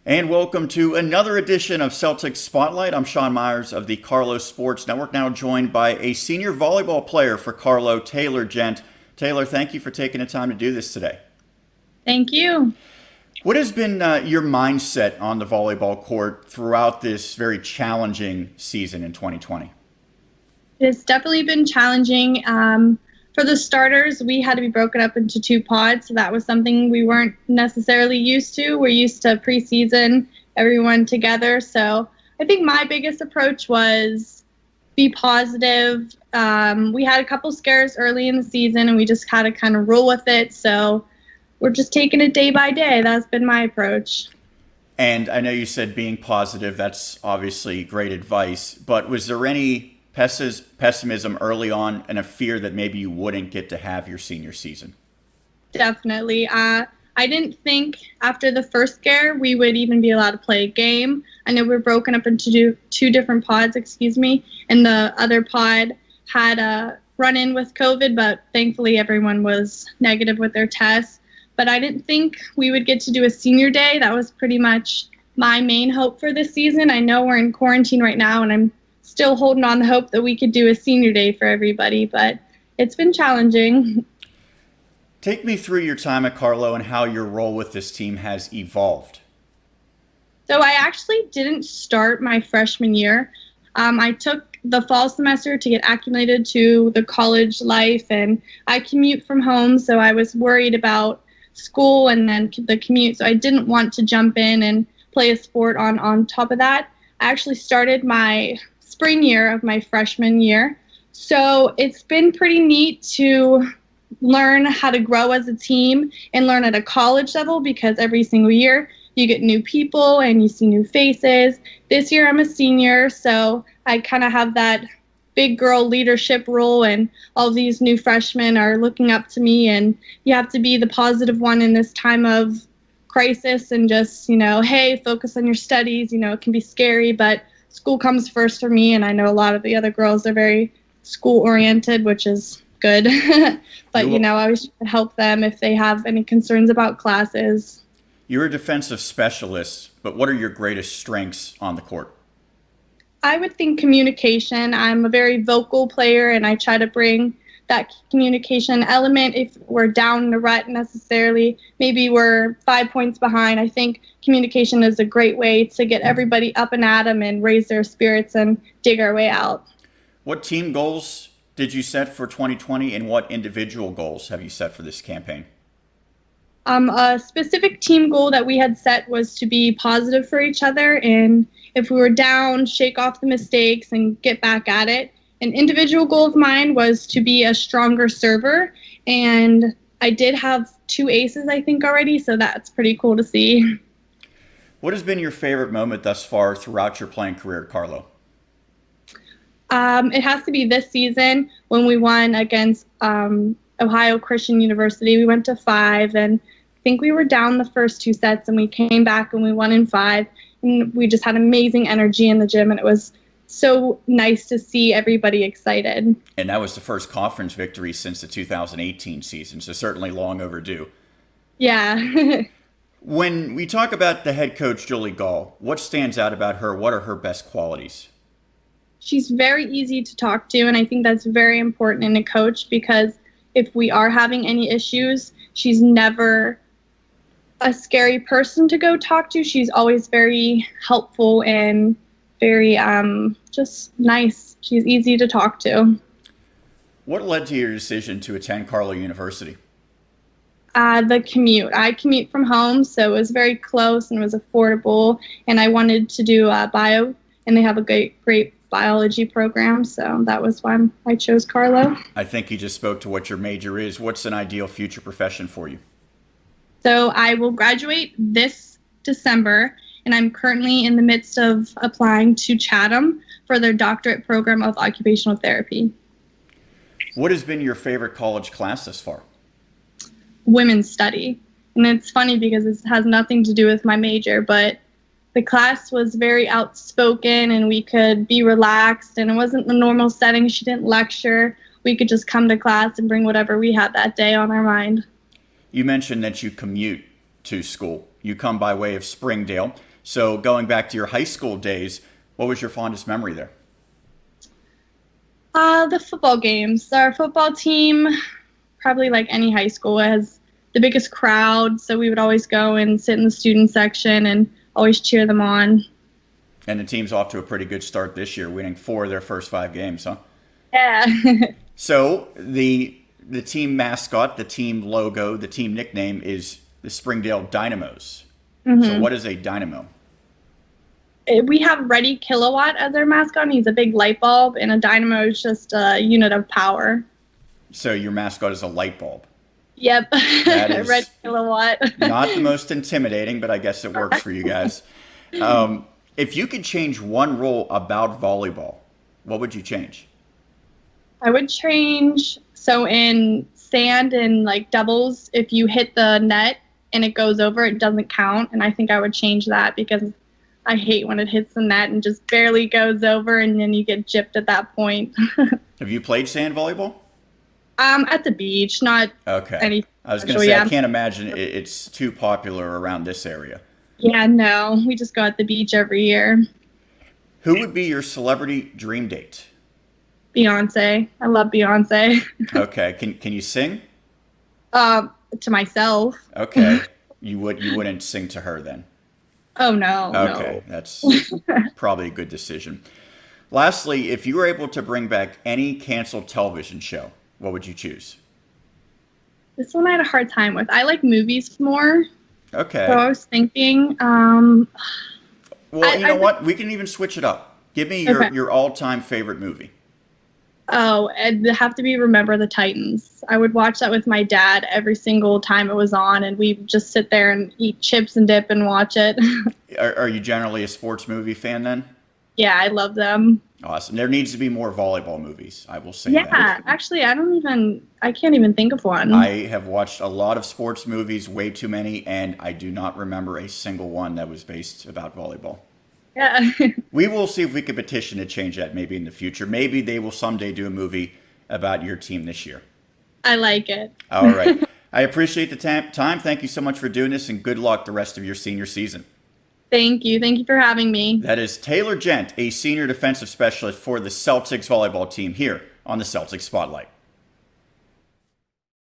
And welcome to another edition of Celtics Spotlight. I'm Sean Meyers of the Carlow Sports Network, now joined by a senior volleyball player for Carlow, Taylor Gent. Taylor, thank you for taking the time to do this today. Thank you. What has been your mindset on the volleyball court throughout this very challenging season in 2020? It's definitely been challenging. For the starters, we had to be broken up into two pods, so that was something we weren't necessarily used to. We're used to preseason, everyone together. So I think my biggest approach was be positive. We had a couple scares early in the season, and we just had to kind of roll with it. So we're just taking it day by day. That's been my approach. And I know you said being positive. That's obviously great advice. But was there any pessimism early on and a fear that maybe you wouldn't get to have your senior season? Definitely. I didn't think after the first scare we would even be allowed to play a game. I know we're broken up into two different pods, and the other pod had a run-in with COVID, but thankfully everyone was negative with their tests. But I didn't think we would get to do a senior day. That was pretty much my main hope for this season. I know we're in quarantine right now, and I'm still holding on the hope that we could do a senior day for everybody, but it's been challenging. Take me through your time at Carlow and how your role with this team has evolved. So I actually didn't start my freshman year. I took the fall semester to get acclimated to the college life, and I commute from home, so I was worried about school and then the commute, so I didn't want to jump in and play a sport on top of that. I actually started my spring year of my freshman year. So it's been pretty neat to learn how to grow as a team and learn at a college level, because every single year you get new people and you see new faces. This year I'm a senior, so I kind of have that big girl leadership role, and all these new freshmen are looking up to me, and you have to be the positive one in this time of crisis and just, hey, focus on your studies. It can be scary, but school comes first for me, and I know a lot of the other girls are very school-oriented, which is good. But, I always help them if they have any concerns about classes. You're a defensive specialist, but what are your greatest strengths on the court? I would think communication. I'm a very vocal player, and I try to bring that communication element. If we're down in the rut necessarily, maybe we're 5 points behind, I think communication is a great way to get everybody up and at them and raise their spirits and dig our way out. What team goals did you set for 2020, and what individual goals have you set for this campaign? A specific team goal that we had set was to be positive for each other, and if we were down, shake off the mistakes and get back at it. An individual goal of mine was to be a stronger server, and I did have 2 aces, I think, already, so that's pretty cool to see. What has been your favorite moment thus far throughout your playing career at Carlow? It has to be this season when we won against Ohio Christian University. We went to 5, and I think we were down the first 2 sets, and we came back and we won in 5, and we just had amazing energy in the gym, and it was so nice to see everybody excited. And that was the first conference victory since the 2018 season, so certainly long overdue. Yeah. When we talk about the head coach, Julie Gall, what stands out about her? What are her best qualities? She's very easy to talk to, and I think that's very important in a coach, because if we are having any issues, she's never a scary person to go talk to. She's always very helpful and very just nice. She's easy to talk to. What led to your decision to attend Carlow University? The commute. I commute from home, so it was very close and it was affordable, and I wanted to do bio, and they have a great biology program, so that was why I chose Carlow. I think you just spoke to what your major is. What's an ideal future profession for you? So I will graduate this December, and I'm currently in the midst of applying to Chatham for their doctorate program of occupational therapy. What has been your favorite college class thus far? Women's study. And it's funny because it has nothing to do with my major, but the class was very outspoken and we could be relaxed, and it wasn't the normal setting. She didn't lecture. We could just come to class and bring whatever we had that day on our mind. You mentioned that you commute to school. You come by way of Springdale. So going back to your high school days, what was your fondest memory there? The football games. Our football team, probably like any high school, has the biggest crowd, so we would always go and sit in the student section and always cheer them on. And the team's off to a pretty good start this year, winning 4 of their first 5 games, huh? Yeah. So the team mascot, the team logo, the team nickname is the Springdale Dynamos. So what is a dynamo? We have Ready Kilowatt as our mascot, and he's a big light bulb, and a dynamo is just a unit of power. So your mascot is a light bulb. Yep. That is Ready Kilowatt. not the most intimidating, but I guess it works for you guys. If you could change one rule about volleyball, what would you change? I would change, so in sand and like doubles, if you hit the net and it goes over, it doesn't count, and I think I would change that because I hate when it hits the net and just barely goes over, and then you get gypped at that point. Have you played sand volleyball? At the beach, not Okay. anything. I was going to say, I can't imagine it's too popular around this area. Yeah, no, we just go at the beach every year. Who would be your celebrity dream date? Beyonce. I love Beyonce. Okay. Can you sing? To myself. Okay. You wouldn't sing to her then? Oh, no. Okay. That's probably a good decision. Lastly, if you were able to bring back any canceled television show, what would you choose? This one I had a hard time with. I like movies more. Okay. So I was thinking. Well, you know what? We can even switch it up. Give me your all-time favorite movie. Oh, it'd have to be Remember the Titans. I would watch that with my dad every single time it was on, and we'd just sit there and eat chips and dip and watch it. Are you generally a sports movie fan then? Yeah, I love them. Awesome. There needs to be more volleyball movies, I will say that. Yeah, actually, I can't even think of one. I have watched a lot of sports movies, way too many, and I do not remember a single one that was based about volleyball. Yeah. We will see if we can petition to change that maybe in the future. Maybe they will someday do a movie about your team this year. I like it. All right. I appreciate the time. Thank you so much for doing this, and good luck the rest of your senior season. Thank you. Thank you for having me. That is Taylor Gent, a senior defensive specialist for the Celtics volleyball team here on the Celtics Spotlight.